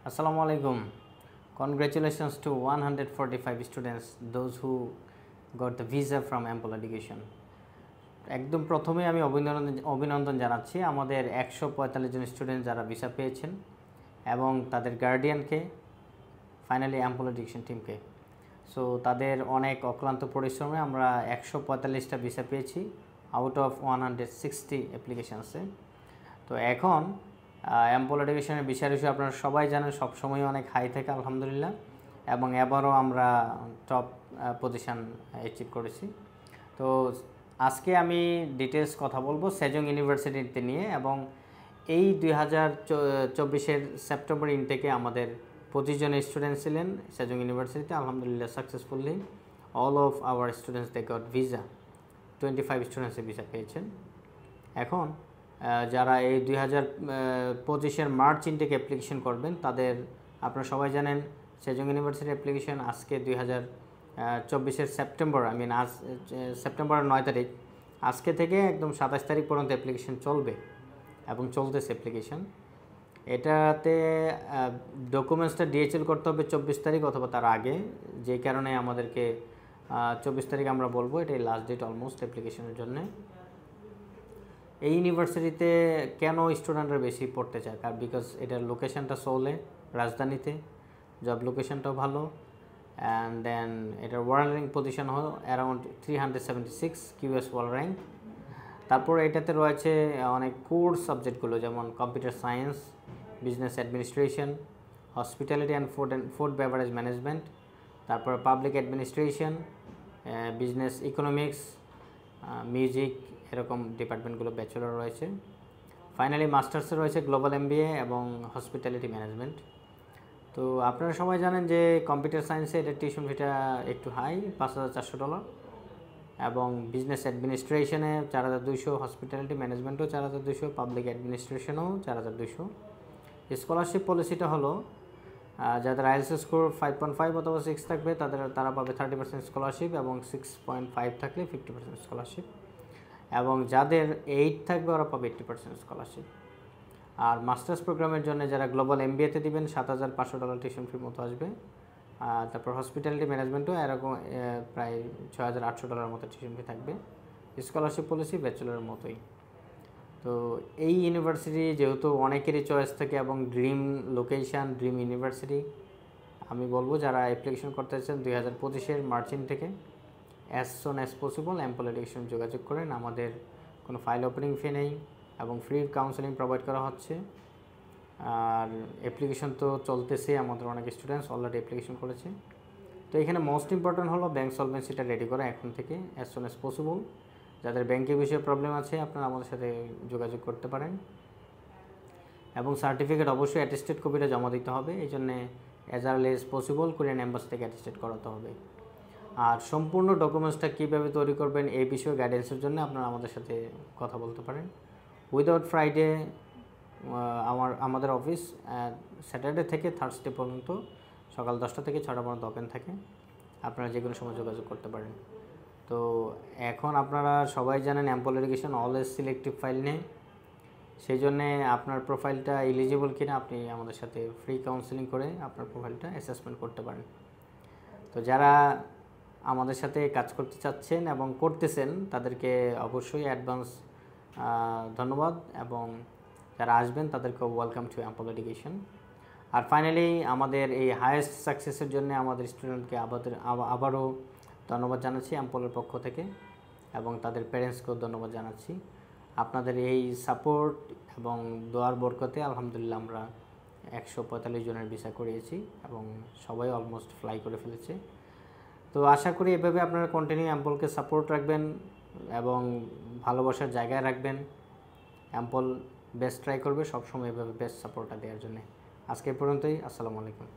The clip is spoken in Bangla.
Assalamu alaikum. Congratulations to 145 students, those who got the visa from Ample Education. একদম প্রথমে আমি অভিনন্দন জানাচ্ছি আমাদের 145 জন স্টুডেন্ট যারা ভিসা পেয়েছেন এবং তাদের গার্ডিয়ানকে, ফাইনালি অ্যাম্পল এডুকেশন টিমকে। সো তাদের অনেক অক্লান্ত পরিশ্রমে আমরা 145টা ভিসা পেয়েছি আউট অফ 160 অ্যাপ্লিকেশানসে। তো এখন অ্যাম্পল এডুকেশনের ভিসার ইস্যু আপনারা সবাই জানেন সবসময় অনেক হাই থাকে আলহামদুলিল্লাহ, এবং এবারও আমরা টপ পজিশান অ্যাচিভ করেছি। তো আজকে আমি ডিটেলস কথা বলবো সেজং ইউনিভার্সিটিতে নিয়ে, এবং এই 2024-এর সেপ্টেম্বর ইনটেকে আমাদের 25 জন স্টুডেন্ট ছিলেন সেজং ইউনিভার্সিটিতে। আলহামদুলিল্লাহ successfully all of our students they got visa. 25 স্টুডেন্টসে ভিসা পেয়েছেন। এখন যারা এই 2025-এর মার্চ ইনটেক অ্যাপ্লিকেশন করবেন তাদের, আপনারা সবাই জানেন সেজং ইউনিভার্সিটির অ্যাপ্লিকেশন আজকে 2024-এর সেপ্টেম্বর, আজ সেপ্টেম্বরের 9 তারিখ, আজকে থেকে একদম 27 তারিখ পর্যন্ত অ্যাপ্লিকেশন চলবে এবং চলতেছে অ্যাপ্লিকেশন। এটাতে ডকুমেন্টসটা ডিএচএল করতে হবে 24 তারিখ অথবা তার আগে, যে কারণে আমাদেরকে 24 তারিখ আমরা বলবো এটাই লাস্ট ডেট অলমোস্ট অ্যাপ্লিকেশনের জন্য। এই ইউনিভার্সিটিতে কেন স্টুডেন্টরা বেশি পড়তে চায়, কারণ বিকজ এটার লোকেশনটা সোলে রাজধানীতে, জব লোকেশনটাও ভালো, অ্যান্ড দেন এটার ওয়ার্ল্ড র্যাঙ্ক পজিশন হলো অ্যারাউন্ড 376 কিউএস ওয়ার্ল্ড র্যাঙ্ক। তারপর এটাতে রয়েছে অনেক কোর সাবজেক্টগুলো, যেমন computer science, business administration, hospitality and food beverage management, তারপর public administration, business economics, music, এরকম ডিপার্টমেন্টগুলো ব্যাচেলর রয়েছে। ফাইনালি মাস্টার্সে রয়েছে গ্লোবাল এমবিএ এবং হসপিটালিটি ম্যানেজমেন্ট। তো আপনারা সবাই জানেন যে কম্পিউটার সায়েন্সে এটার টিউশন ফিটা একটু হাই, $5,400, এবং বিজনেস অ্যাডমিনিস্ট্রেশনে 4,200, হসপিটালিটি ম্যানেজমেন্টও 4,200, পাবলিক অ্যাডমিনিস্ট্রেশনও 4,200। স্কলারশিপ পলিসিটা হলো যাদের আইএলটিএস স্কোর 5.5 অথবা 6 থাকবে তারা পাবে 30% স্কলারশিপ, এবং 6.5 থাকলে 50% স্কলারশিপ, এবং যাদের 8 থাকবে ওরা পাবে 80% স্কলারশিপ। আর মাস্টার্স প্রোগ্রামের জন্য যারা গ্লোবাল এমবিএতে দিবেন $7,500 টিউশন ফি মতো আসবে। তারপর হসপিটালিটি ম্যানেজমেন্টও এরকম প্রায় $6,800 মতো টিউশন ফি থাকবে। স্কলারশিপ পলিসি ব্যাচেলরের মতোই। তো এই ইউনিভার্সিটি যেহেতু অনেকেরই চয়েস থাকে এবং ড্রিম লোকেশান, ড্রিম ইউনিভার্সিটি, আমি বলবো যারা অ্যাপ্লিকেশন করতে চাচ্ছেন 2025-এর মার্চিন থেকে as soon as possible ample education যোগাযোগ করেন। আমাদের কোনো ফাইল ওপেনিং ফি নেই এবং ফ্রি কাউন্সেলিং প্রোভাইড করা হচ্ছে। আর অ্যাপ্লিকেশন তো চলতেছে, আমাদের অনেক স্টুডেন্টস অলরেডি অ্যাপ্লিকেশন করেছে। তো এখানে মোস্ট ইম্পর্ট্যান্ট হলো ব্যাঙ্ক সলভেন্সিটা রেডি করা এখন থেকে অ্যাজ সুন অ্যাজ পসিবল। যাদের ব্যাংকের বিষয়ে প্রবলেম আছে আপনারা আমাদের সাথে যোগাযোগ করতে পারেন, এবং সার্টিফিকেট অবশ্যই অ্যাটেস্টেড কপিটা জমা দিতে হবে। এই জন্যে as early as possible Korean embassy থেকে অ্যাটেস্টেড করাতে হবে। আর সম্পূর্ণ ডকুমেন্টসটা কীভাবে তৈরি করবেন এই বিষয়ে গাইডেন্সের জন্য আপনারা আমাদের সাথে কথা বলতে পারেন। উইদাউট ফ্রাইডে আমাদের অফিস স্যাটারডে থেকে থার্সডে পর্যন্ত সকাল 10টা থেকে 6টা পর্যন্ত ওপেন থাকে, আপনারা যে কোনো সময় যোগাযোগ করতে পারেন। তো এখন আপনারা সবাই জানেন ample education always selective file নেই, সেই জন্যে আপনার প্রোফাইলটা এলিজিবল কিনা আপনি আমাদের সাথে ফ্রি কাউন্সেলিং করে আপনার প্রোফাইলটা অ্যাসেসমেন্ট করতে পারেন। তো যারা আমাদের সাথে কাজ করতে চাচ্ছেন এবং করতেছেন তাদেরকে অবশ্যই অ্যাডভান্স ধন্যবাদ, এবং যারা আসবেন তাদেরকে ওয়েলকাম টু অ্যাম্পল এডুকেশন। আর ফাইনালি আমাদের এই হায়েস্ট সাকসেসের জন্য আমাদের স্টুডেন্টকে আবারও ধন্যবাদ জানাচ্ছি অ্যাম্পলের পক্ষ থেকে, এবং তাদের প্যারেন্টসকেও ধন্যবাদ জানাচ্ছি। আপনাদের এই সাপোর্ট এবং দোয়ার বরকতে আলহামদুলিল্লাহ আমরা 145 জনের ভিসা করিয়েছি এবং সবাই অলমোস্ট ফ্লাই করে ফেলেছে। তো আশা করি এভাবে আপনারা কন্টিনিউ অ্যাম্পলকে সাপোর্ট রাখবেন এবং ভালোবাসার জায়গায় রাখবেন। অ্যাম্পল বেস্ট ট্রাই করবে সবসময় এভাবে বেস্ট সাপোর্টটা দেওয়ার জন্য। আজকে পর্যন্তই, আসসালামু আলাইকুম।